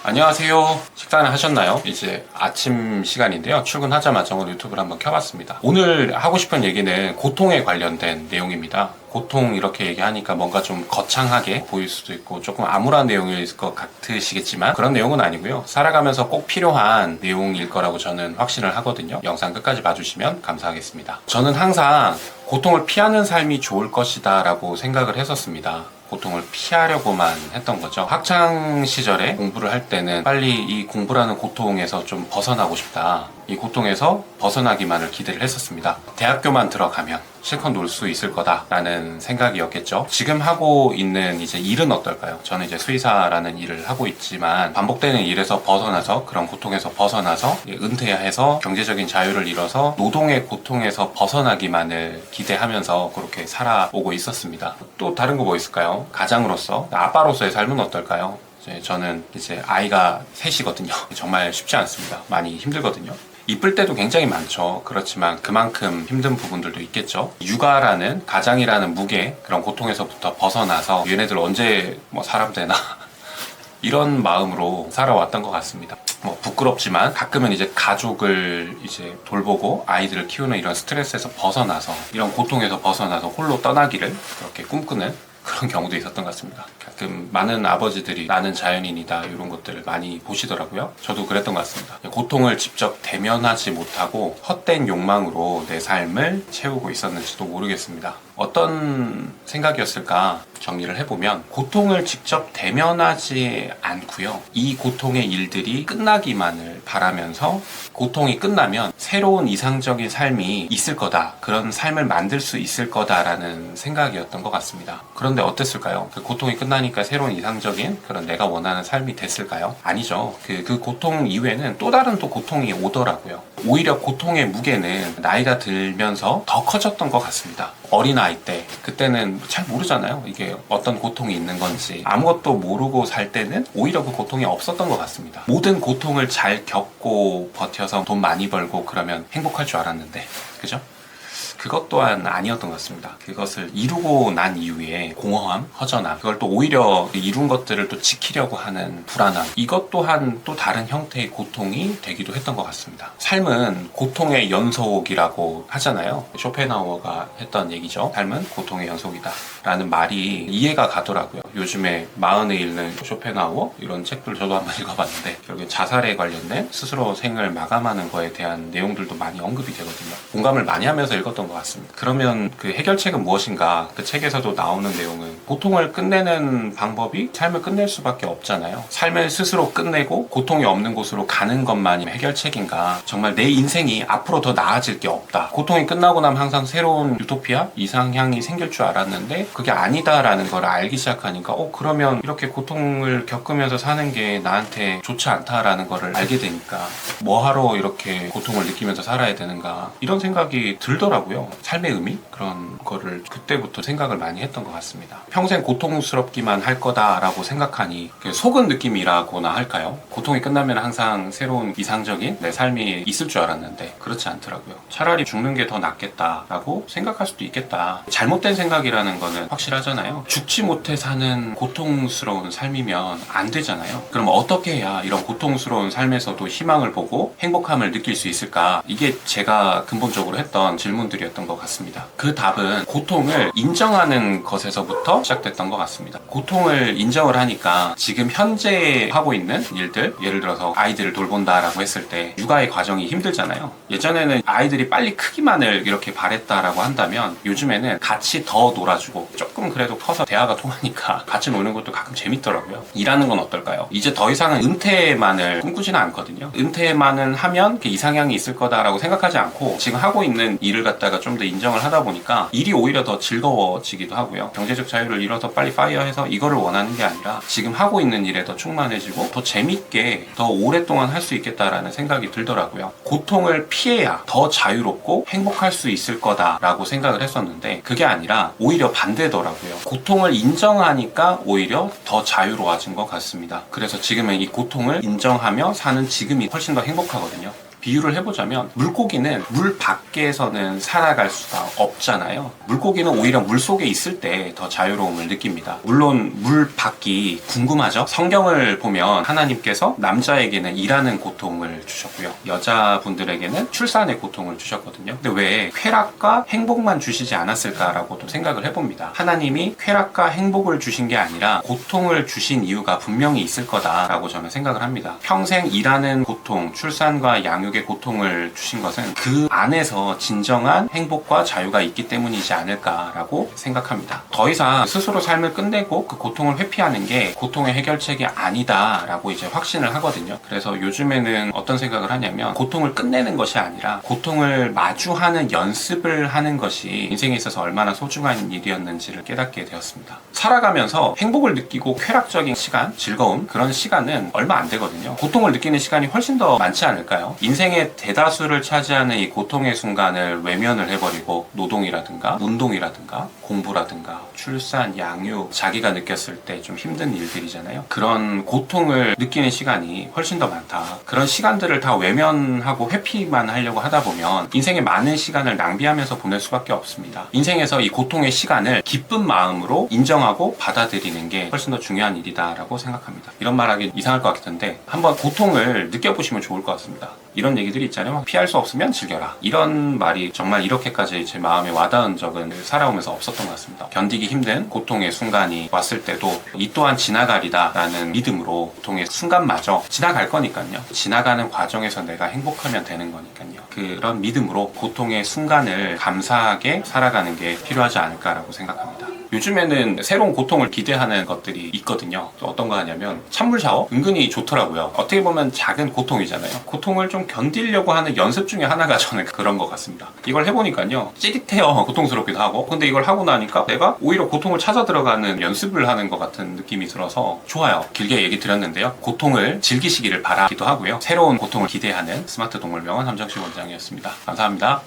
안녕하세요. 식사는 하셨나요? 이제 아침 시간인데요. 출근하자마자 오늘 유튜브를 한번 켜봤습니다. 오늘 하고 싶은 얘기는 고통에 관련된 내용입니다. 고통 이렇게 얘기하니까 뭔가 좀 거창하게 보일 수도 있고 조금 암울한 내용일 것 같으시겠지만 그런 내용은 아니고요. 살아가면서 꼭 필요한 내용일 거라고 저는 확신을 하거든요. 영상 끝까지 봐주시면 감사하겠습니다. 저는 항상 고통을 피하는 삶이 좋을 것이다 라고 생각을 했었습니다. 고통을 피하려고만 했던 거죠. 학창 시절에 공부를 할 때는 빨리 이 공부라는 고통에서 좀 벗어나고 싶다. 이 고통에서 벗어나기만을 기대를 했었습니다. 대학교만 들어가면 실컷 놀 수 있을 거다라는 생각이었겠죠. 지금 하고 있는 이제 일은 어떨까요? 저는 이제 수의사라는 일을 하고 있지만 반복되는 일에서 벗어나서 그런 고통에서 벗어나서 은퇴해서 경제적인 자유를 이뤄서 노동의 고통에서 벗어나기만을 기대하면서 그렇게 살아오고 있었습니다. 또 다른 거 뭐 있을까요? 가장으로서, 아빠로서의 삶은 어떨까요? 저는 이제 아이가 셋이거든요. 정말 쉽지 않습니다. 많이 힘들거든요. 이쁠 때도 굉장히 많죠. 그렇지만 그만큼 힘든 부분들도 있겠죠. 육아라는, 가장이라는 무게, 그런 고통에서부터 벗어나서 얘네들 언제 사람 되나 이런 마음으로 살아왔던 것 같습니다. 부끄럽지만 가끔은 이제 가족을 이제 돌보고 아이들을 키우는 이런 스트레스에서 벗어나서, 이런 고통에서 벗어나서 홀로 떠나기를 그렇게 꿈꾸는 그런 경우도 있었던 것 같습니다. 가끔 많은 아버지들이 나는 자연인이다 이런 것들을 많이 보시더라고요. 저도 그랬던 것 같습니다. 고통을 직접 대면하지 못하고 헛된 욕망으로 내 삶을 채우고 있었는지도 모르겠습니다. 어떤 생각이었을까 정리를 해보면, 고통을 직접 대면하지 않고요, 이 고통의 일들이 끝나기만을 바라면서 고통이 끝나면 새로운 이상적인 삶이 있을 거다, 그런 삶을 만들 수 있을 거다라는 생각이었던 것 같습니다. 그런데 어땠을까요? 그 고통이 끝나니까 새로운 이상적인 그런 내가 원하는 삶이 됐을까요? 아니죠. 그 고통 이후에는 또 다른 또 고통이 오더라고요. 오히려 고통의 무게는 나이가 들면서 더 커졌던 것 같습니다. 어린아이 때, 그때는 잘 모르잖아요. 이게 어떤 고통이 있는 건지. 아무것도 모르고 살 때는 오히려 그 고통이 없었던 것 같습니다. 모든 고통을 잘 겪고 버텨서 돈 많이 벌고 그러면 행복할 줄 알았는데, 그죠? 그것 또한 아니었던 것 같습니다. 그것을 이루고 난 이후에 공허함, 허전함, 그걸 또 오히려 이룬 것들을 또 지키려고 하는 불안함, 이것 또한 또 다른 형태의 고통이 되기도 했던 것 같습니다. 삶은 고통의 연속이라고 하잖아요. 쇼펜하우어가 했던 얘기죠. 삶은 고통의 연속이다 라는 말이 이해가 가더라고요. 요즘에 마흔에 읽는 쇼펜하우어 이런 책들 저도 한번 읽어봤는데, 결국에 자살에 관련된 스스로 생을 마감하는 거에 대한 내용들도 많이 언급이 되거든요. 공감을 많이 하면서 읽었던 것 같습니다. 그러면 그 해결책은 무엇인가? 그 책에서도 나오는 내용은, 고통을 끝내는 방법이 삶을 끝낼 수밖에 없잖아요. 삶을 스스로 끝내고 고통이 없는 곳으로 가는 것만이 해결책인가? 정말 내 인생이 앞으로 더 나아질 게 없다, 고통이 끝나고 나면 항상 새로운 유토피아, 이상향이 생길 줄 알았는데 그게 아니다라는 걸 알기 시작하니까 그러면 이렇게 고통을 겪으면서 사는 게 나한테 좋지 않다라는 걸 알게 되니까 뭐하러 이렇게 고통을 느끼면서 살아야 되는가, 이런 생각이 들더라고요. 삶의 의미? 그런 거를 그때부터 생각을 많이 했던 것 같습니다. 평생 고통스럽기만 할 거다라고 생각하니 속은 느낌이라고나 할까요? 고통이 끝나면 항상 새로운 이상적인 내 삶이 있을 줄 알았는데 그렇지 않더라고요. 차라리 죽는 게 더 낫겠다라고 생각할 수도 있겠다. 잘못된 생각이라는 거는 확실하잖아요. 죽지 못해 사는 고통스러운 삶이면 안 되잖아요. 그럼 어떻게 해야 이런 고통스러운 삶에서도 희망을 보고 행복함을 느낄 수 있을까? 이게 제가 근본적으로 했던 질문들이었던 것 같습니다. 그 답은 고통을 인정하는 것에서부터 시작됐던 것 같습니다. 고통을 인정을 하니까 지금 현재 하고 있는 일들, 예를 들어서 아이들을 돌본다라고 했을 때 육아의 과정이 힘들잖아요. 예전에는 아이들이 빨리 크기만을 이렇게 바랬다라고 한다면 요즘에는 같이 더 놀아주고, 조금 그래도 커서 대화가 통하니까 같이 노는 것도 가끔 재밌더라고요. 일하는 건 어떨까요? 이제 더 이상은 은퇴만을 꿈꾸지는 않거든요. 은퇴만은 하면 이상향이 있을 거다라고 생각하지 않고 지금 하고 있는 일을 갖다가 좀 더 인정을 하다 보니까 일이 오히려 더 즐거워지기도 하고요. 경제적 자유를 이뤄서 빨리 파이어해서 이거를 원하는 게 아니라 지금 하고 있는 일에 더 충만해지고 더 재밌게 더 오랫동안 할 수 있겠다라는 생각이 들더라고요. 고통을 피해야 더 자유롭고 행복할 수 있을 거다라고 생각을 했었는데 그게 아니라 오히려 반대더라고요. 고통을 인정하니까 오히려 더 자유로워진 것 같습니다. 그래서 지금은 이 고통을 인정하며 사는 지금이 훨씬 더 행복하거든요. 비유를 해보자면 물고기는 물 밖에서는 살아갈 수가 없잖아요. 물고기는 오히려 물 속에 있을 때 더 자유로움을 느낍니다. 물론 물 밖이 궁금하죠? 성경을 보면 하나님께서 남자에게는 일하는 고통을 주셨고요. 여자분들에게는 출산의 고통을 주셨거든요. 근데 왜 쾌락과 행복만 주시지 않았을까라고도 생각을 해봅니다. 하나님이 쾌락과 행복을 주신 게 아니라 고통을 주신 이유가 분명히 있을 거다라고 저는 생각을 합니다. 평생 일하는 고통, 출산과 양육의 고통을 주신 것은 그 안에서 진정한 행복과 자유가 있기 때문이지 않을까라고 생각합니다. 더 이상 스스로 삶을 끝내고 그 고통을 회피하는 게 고통의 해결책이 아니다라고 이제 확신을 하거든요. 그래서 요즘에는 어떤 생각을 하냐면 고통을 끝내는 것이 아니라 고통을 마주하는 연습을 하는 것이 인생에 있어서 얼마나 소중한 일이었는지를 깨닫게 되었습니다. 살아가면서 행복을 느끼고 쾌락적인 시간, 즐거움, 그런 시간은 얼마 안 되거든요. 고통을 느끼는 시간이 훨씬 더 많지 않을까요? 인생의 대다수를 차지하는 이 고통의 순간을 외면을 해버리고 노동이라든가 운동이라든가 공부라든가 출산, 양육, 자기가 느꼈을 때 좀 힘든 일들이잖아요. 그런 고통을 느끼는 시간이 훨씬 더 많다. 그런 시간들을 다 외면하고 회피만 하려고 하다 보면 인생의 많은 시간을 낭비하면서 보낼 수밖에 없습니다. 인생에서 이 고통의 시간을 기쁜 마음으로 인정하고 받아들이는 게 훨씬 더 중요한 일이다라고 생각합니다. 이런 말하기 이상할 것 같은데 한번 고통을 느껴보시면 좋을 것 같습니다. 이런 얘기들이 있잖아요. 피할 수 없으면 즐겨라. 이런 말이 정말 이렇게까지 제 마음에 와닿은 적은 살아오면서 없었던 것 같습니다. 견디기 힘든 고통의 순간이 왔을 때도 이 또한 지나가리다 라는 믿음으로 고통의 순간마저 지나갈 거니까요. 지나가는 과정에서 내가 행복하면 되는 거니까요. 그런 믿음으로 고통의 순간을 감사하게 살아가는 게 필요하지 않을까라고 생각합니다. 요즘에는 새로운 고통을 기대하는 것들이 있거든요. 또 어떤 거 하냐면 찬물 샤워? 은근히 좋더라고요. 어떻게 보면 작은 고통이잖아요. 고통을 좀 견디려고 하는 연습 중에 하나가 저는 그런 것 같습니다. 이걸 해보니까요. 찌릿해요. 고통스럽기도 하고. 근데 이걸 하고 나니까 내가 오히려 고통을 찾아 들어가는 연습을 하는 것 같은 느낌이 들어서 좋아요. 길게 얘기 드렸는데요. 고통을 즐기시기를 바라기도 하고요. 새로운 고통을 기대하는 스마트 동물병원 함정식 원장이었습니다. 감사합니다.